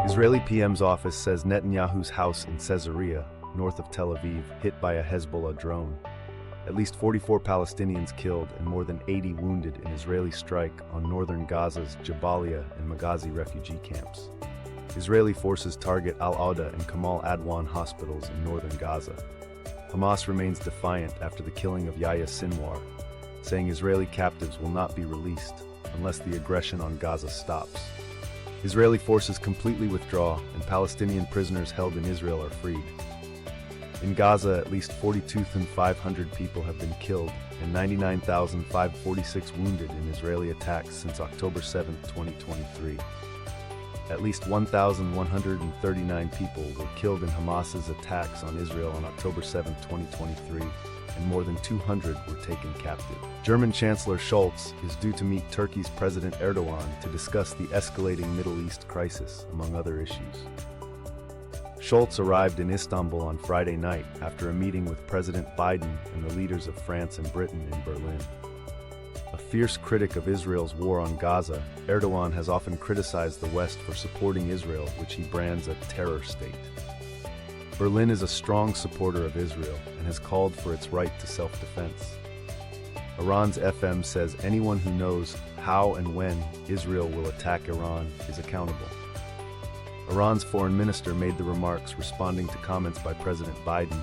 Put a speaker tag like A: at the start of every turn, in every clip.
A: Israeli PM's office says Netanyahu's house in Caesarea, north of Tel Aviv, hit by a Hezbollah drone. At least 44 Palestinians killed and more than 80 wounded in Israeli strike on northern Gaza's Jabalia and Maghazi refugee camps. Israeli forces target Al-Auda and Kamal Adwan hospitals in northern Gaza. Hamas remains defiant after the killing of Yahya Sinwar, saying Israeli captives will not be released unless the aggression on Gaza stops. Israeli forces completely withdraw and Palestinian prisoners held in Israel are freed. In Gaza, at least 42,500 people have been killed and 99,546 wounded in Israeli attacks since October 7, 2023. At least 1,139 people were killed in Hamas's attacks on Israel on October 7, 2023, and more than 200 were taken captive. German Chancellor Scholz is due to meet Turkey's President Erdogan to discuss the escalating Middle East crisis, among other issues. Scholz arrived in Istanbul on Friday night after a meeting with President Biden and the leaders of France and Britain in Berlin. A fierce critic of Israel's war on Gaza, Erdogan has often criticized the West for supporting Israel, which he brands a terror state. Berlin is a strong supporter of Israel and has called for its right to self-defense. Iran's FM says anyone who knows how and when Israel will attack Iran is accountable. Iran's foreign minister made the remarks responding to comments by President Biden,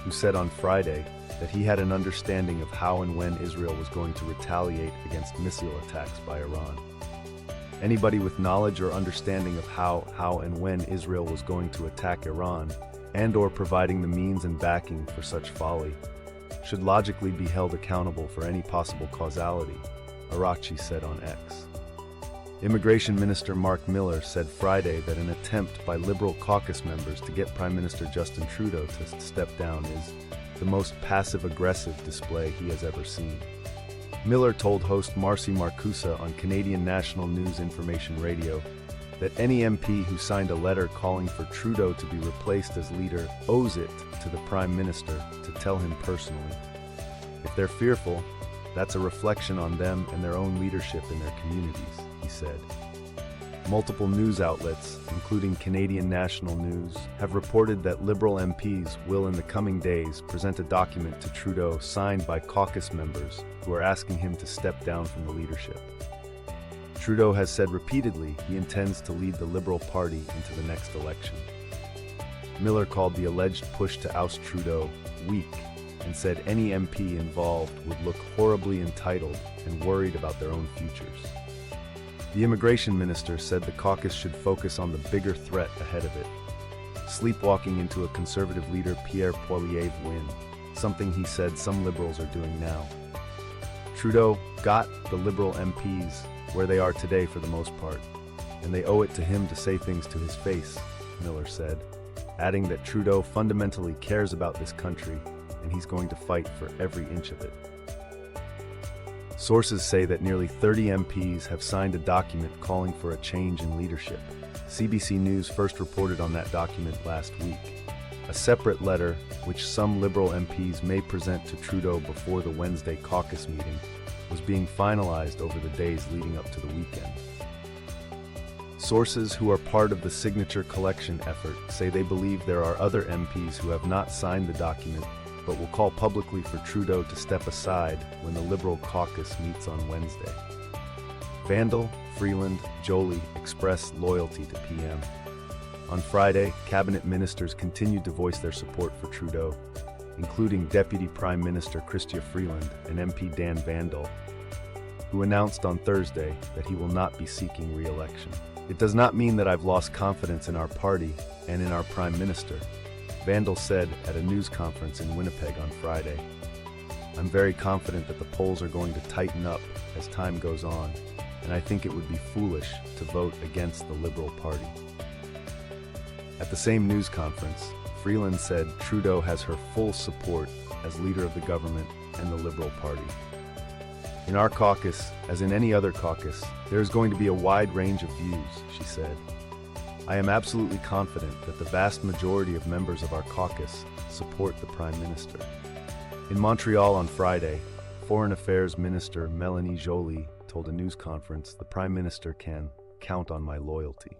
A: who said on Friday that he had an understanding of how and when Israel was going to retaliate against missile attacks by Iran. Anybody with knowledge or understanding of how and when Israel was going to attack Iran and/or providing the means and backing for such folly should logically be held accountable for any possible causality, Araghchi said on X. Immigration Minister Mark Miller said Friday that an attempt by Liberal caucus members to get Prime Minister Justin Trudeau to step down is the most passive-aggressive display he has ever seen. Miller told host Marcy Marcusa on Canadian National News Information Radio that any MP who signed a letter calling for Trudeau to be replaced as leader owes it to the Prime Minister to tell him personally. If they're fearful, that's a reflection on them and their own leadership in their communities, he said. Multiple news outlets, including Canadian National News, have reported that Liberal MPs will in the coming days present a document to Trudeau signed by caucus members who are asking him to step down from the leadership. Trudeau has said repeatedly he intends to lead the Liberal Party into the next election. Miller called the alleged push to oust Trudeau weak and said any MP involved would look horribly entitled and worried about their own futures. The immigration minister said the caucus should focus on the bigger threat ahead of it, sleepwalking into a conservative leader Pierre Poilievre's win, something he said some liberals are doing now. Trudeau got the Liberal MPs where they are today for the most part, and they owe it to him to say things to his face, Miller said, adding that Trudeau fundamentally cares about this country and he's going to fight for every inch of it. Sources say that nearly 30 MPs have signed a document calling for a change in leadership. CBC News first reported on that document last week. A separate letter, which some Liberal MPs may present to Trudeau before the Wednesday caucus meeting, was being finalized over the days leading up to the weekend. Sources who are part of the signature collection effort say they believe there are other MPs who have not signed the document but will call publicly for Trudeau to step aside when the Liberal caucus meets on Wednesday. Vandal, Freeland, Joly expressed loyalty to PM. On Friday, cabinet ministers continued to voice their support for Trudeau, including Deputy Prime Minister Chrystia Freeland and MP Dan Vandal, who announced on Thursday that he will not be seeking re-election. It does not mean that I've lost confidence in our party and in our Prime Minister, Vandal said at a news conference in Winnipeg on Friday. I'm very confident that the polls are going to tighten up as time goes on, and I think it would be foolish to vote against the Liberal Party. At the same news conference, Freeland said Trudeau has her full support as leader of the government and the Liberal Party. In our caucus, as in any other caucus, there is going to be a wide range of views, she said. I am absolutely confident that the vast majority of members of our caucus support the Prime Minister. In Montreal on Friday, Foreign Affairs Minister Mélanie Joly told a news conference the Prime Minister can count on my loyalty.